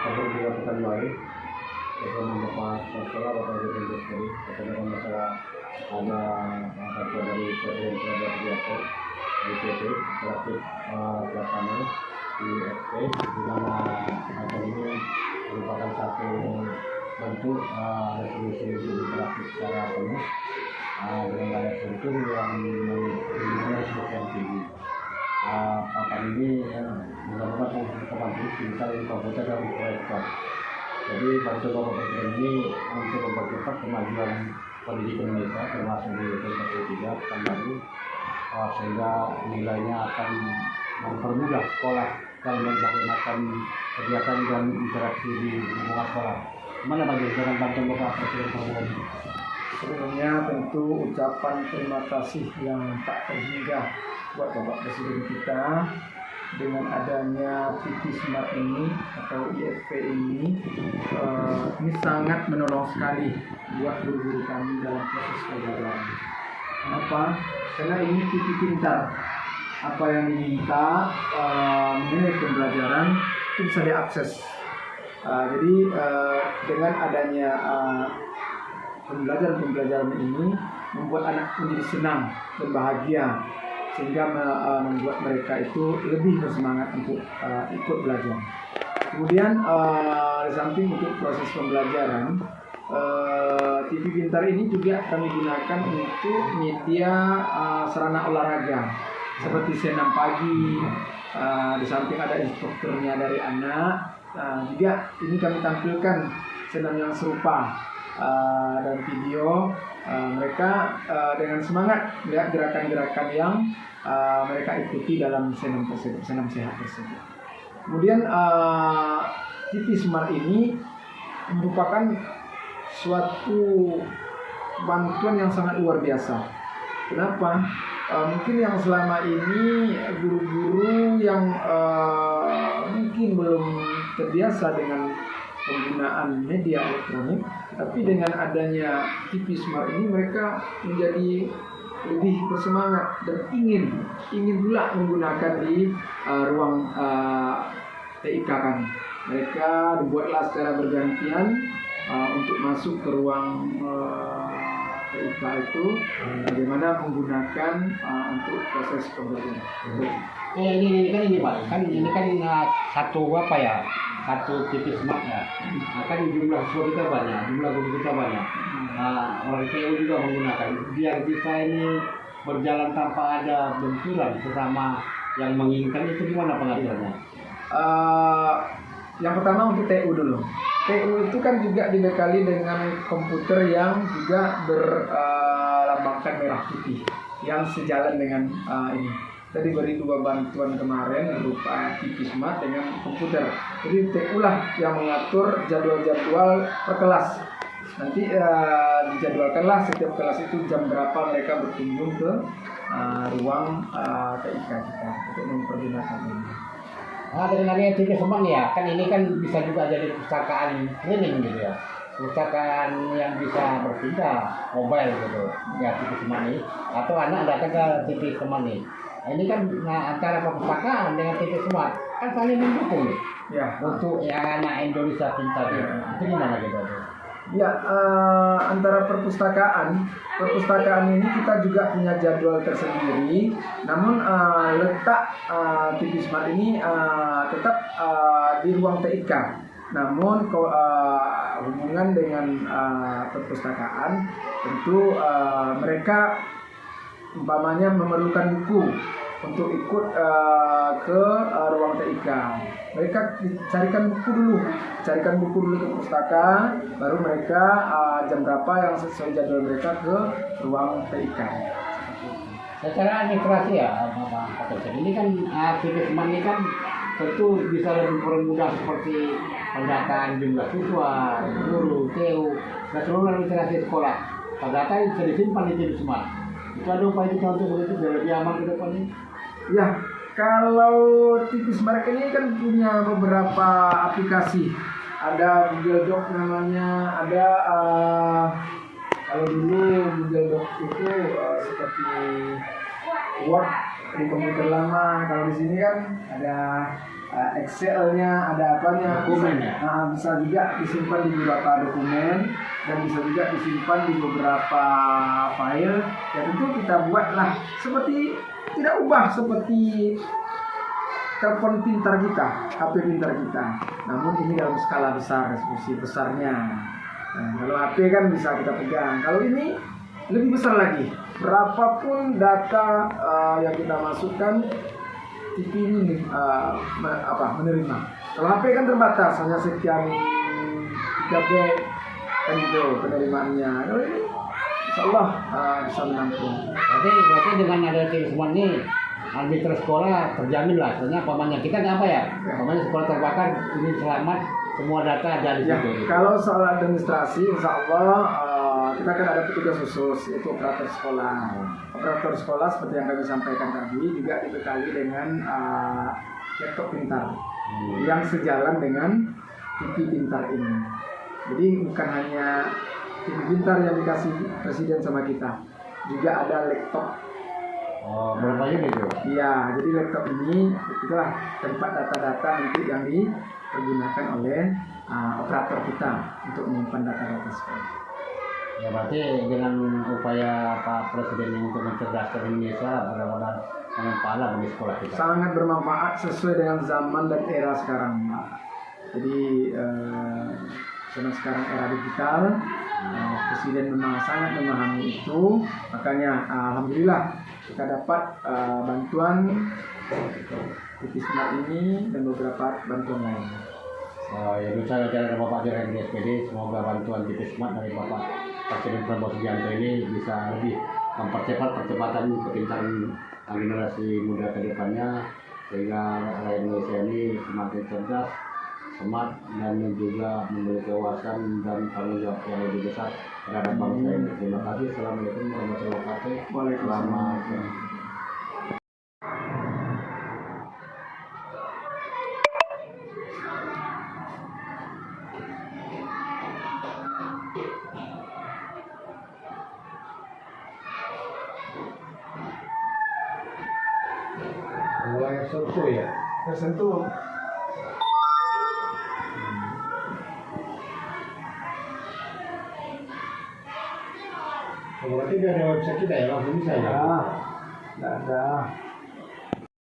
Untuk dilakukan kembali dengan Bapak Sekolah Bapak Ibu Sekali berkaitan masalah ada bantuan dari Presiden Prabowo Subianto DPP relatif pelaksana di FP di mana acara ini merupakan satu bentuk resolusi demokratis secara penuh dengan layar sentuh yang memiliki resolusi yang tinggi. Papan ini mudah-mudahan membantu bisa komputer dan proyektor. Jadi bantuan Bapak Presiden ini untuk mempercepat kemajuan pendidikan Indonesia termasuk di PKP 3 tahun baru sehingga nilainya akan mempermudah sekolah dalam melaksanakan kegiatan dan interaksi di lingkungan sekolah. Mana bagaimana bantuan Bapak Presiden Prabowo? Sebelumnya tentu ucapan terima kasih yang tak terhingga buat Bapak Presiden kita dengan adanya TV Smart ini atau IFP ini sangat menolong sekali buat guru-guru kami dalam proses pembelajaran. Kenapa? Karena ini TV pintar. Apa yang diminta mengenai pembelajaran itu bisa diakses. Jadi dengan adanya pembelajaran ini membuat anak menjadi senang dan bahagia sehingga membuat mereka itu lebih bersemangat untuk ikut belajar. Kemudian di samping untuk proses pembelajaran, TV pintar ini juga kami gunakan untuk media sarana olahraga seperti senam pagi. Di samping ada instrukturnya dari anak, juga ini kami tampilkan senam yang serupa dan video mereka dengan semangat melihat gerakan-gerakan yang mereka ikuti dalam senam tersebut, senam sehat tersebut. Kemudian TV Smart ini merupakan suatu bantuan yang sangat luar biasa. Kenapa? Mungkin yang selama ini guru-guru yang mungkin belum terbiasa dengan penggunaan media elektronik, tapi dengan adanya TV Smart ini mereka menjadi lebih bersemangat dan ingin pula menggunakan di ruang TIK kami. Mereka dibuatlah secara bergantian untuk masuk ke ruang TIK itu bagaimana menggunakan untuk proses pembelajaran. Ini Pak, satu apa ya? Satu TV Smart ya. Kan jumlah siswa kita banyak, jumlah guru kita banyak. Orang TU juga menggunakan. Biar bisa ini berjalan tanpa ada benturan sesama yang menginginkan, itu gimana pengaturannya? Yang pertama untuk TU dulu. TU itu kan juga dibekali dengan komputer yang juga berlambangkan merah putih yang sejalan dengan ini. Tadi beri 2 bantuan kemarin berupa TV Smart dengan komputer. Jadi TU lah yang mengatur jadwal-jadwal per kelas. Nanti dijadwalkanlah setiap kelas itu jam berapa mereka berkunjung ke ruang TIK kita untuk mempergunakan ini. Dengan adanya TV Smart ya, kan ini kan bisa juga jadi perpustakaan training gitu ya. Perpustakaan yang bisa berpindah mobile gitu ya, TV Smart ini, atau anak datang ke TV Smart ini. Ini kan antara perpustakaan dengan TV Smart kan saling mendukung ya untuk yang anak Indonesia pintar ya. Itu gimana gitu? Ya, antara perpustakaan ini kita juga punya jadwal tersendiri. Namun letak TV Smart ini tetap di ruang TIK. Namun hubungan dengan perpustakaan tentu mereka umpamanya memerlukan buku untuk ikut ke ruang TIK. Mereka carikan buku dulu ke pustaka, baru mereka jam berapa yang sesuai jadwal mereka ke ruang TIK. Secara administrasi ya, Pak Presiden, ini kan TV Smart ini kan tentu bisa lebih mempermudah seperti pendataan jumlah siswa, guru, TU, dan seluruh administrasi sekolah. Data yang bisa disimpan di TV Smart. Itu ada upaya kita untuk begitu biar lebih aman ke depannya. Ya, kalau TV Smart ini kan punya beberapa aplikasi. Ada Google Doc namanya, ada kalau dulu Google Doc itu seperti Word di komputer lama. Kalau di sini kan ada Excel-nya, ada apanya, Dokumen ya? bisa juga disimpan di beberapa dokumen dan bisa juga disimpan di beberapa file. Ya tentu kita buatlah seperti tidak ubah seperti telepon pintar kita, HP pintar kita. Namun ini dalam skala besar, resolusi besarnya. Nah, kalau HP kan bisa kita pegang. Kalau ini lebih besar lagi. Berapapun data yang kita masukkan, TV ini menerima. Kalau HP kan terbatas, hanya sekian GB kan gitu penerimaannya. Kalau ini insya Allah bisa menampung. Berarti dengan ada Kirisman ini arbiter sekolah terjamin lah. Soalnya pamannya kita nggak apa ya? Pamannya sekolah terbakar ini selamat, semua data ada di Ya, situ. kalau soal administrasi, insya Allah kita kan ada petugas khusus, yaitu operator sekolah. Operator sekolah seperti yang kami sampaikan tadi juga dibekali dengan laptop pintar yang sejalan dengan TV pintar ini. Jadi bukan hanya TV pintar yang dikasih presiden sama kita, juga ada laptop. Oh, berapa unit itu? Iya, jadi laptop ini itulah tempat data-data nanti yang dipergunakan oleh operator kita untuk menyimpan data-data sekolah. Ya berarti dengan upaya Pak Presiden yang untuk mencerdaskan Indonesia benar-benar bermanfaat bagi sekolah kita. Sangat bermanfaat sesuai dengan zaman dan era sekarang, Pak. Jadi karena sekarang era digital, Presiden memang sangat memahami itu, makanya alhamdulillah kita dapat bantuan TV Smart ini dan beberapa bantuan lain. Ya bisa bicara dengan Bapak Dirjen SPD, semoga bantuan TV Smart dari Bapak Presiden Prabowo Subianto ini bisa lebih mempercepat percepatan kepintaran generasi muda ke depannya, sehingga rakyat Indonesia ini semakin cerdas, smart, dan juga memiliki wawasan dan tanggung jawab yang lebih besar terhadap bangsa ini. Terima kasih. Assalamualaikum warahmatullahi wabarakatuh. Waalaikumsalam. Selamat. Mulai surtu ya. Tersentuh. Berarti dia ada website kita ya, langsung bisa ya. Tidak ada.